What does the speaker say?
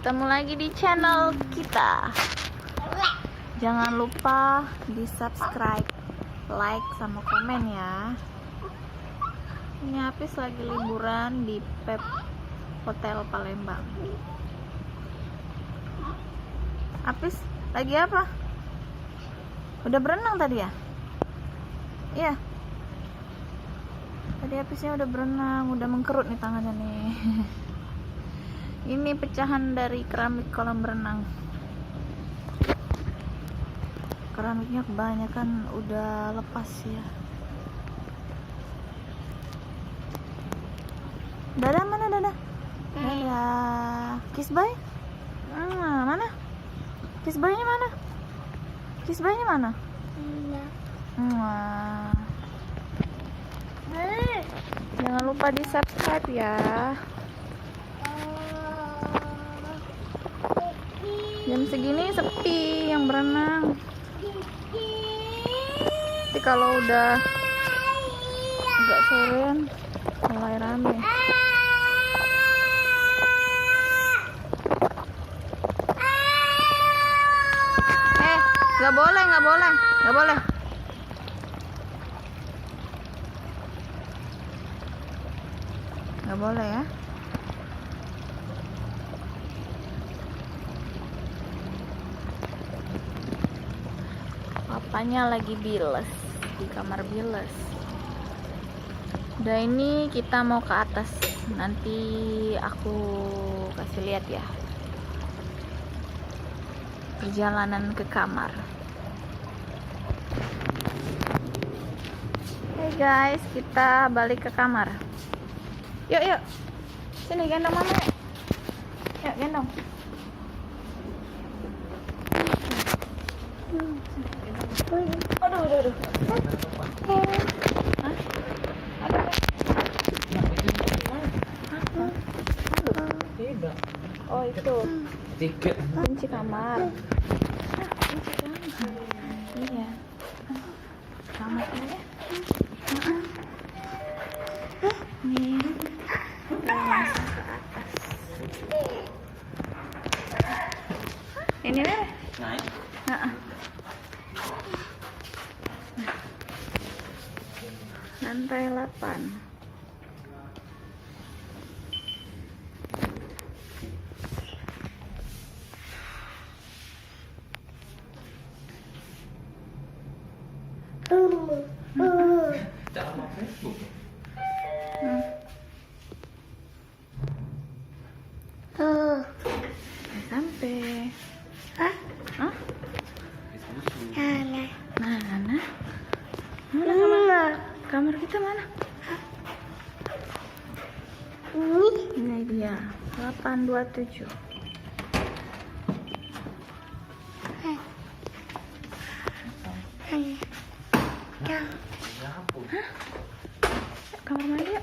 Ketemu lagi di channel kita. Jangan lupa di subscribe, like, sama komen ya. Ini Apis lagi liburan di Pep Hotel Palembang. Apis lagi apa? Udah berenang tadi ya? Iya. Tadi Apisnya udah berenang, udah mengkerut nih tangannya nih. Ini pecahan dari keramik kolam renang. Keramiknya kebanyakan udah lepas ya. Dadah, mana dadah? Dadah. Kiss bye? Mana? Kiss bye-nya mana? Kiss bye-nya mana? Wah. Jangan lupa di subscribe ya. Jam segini sepi yang berenang. Tapi kalau udah agak sorean mulai rame. Nggak boleh. Nggak boleh ya. Papanya lagi biles di kamar biles. Udah, ini kita mau ke atas. Nanti aku kasih lihat ya perjalanan ke kamar. Hey guys, kita balik ke kamar. Yuk. Sini gendong mama. Yuk gendong. Aduh. Hah? Tidak. Oh itu. Tiga. Kunci kamar. Kunci kamar. Iya. Kamarnya ya. Nih. Kita langsung ke atas. Ini deh. Naik. Lantai 8. Cara mau Facebook. Sampai. Hah? Mana? Kamar kita mana? Ini dia 827. Hah? Kamar mandi ya?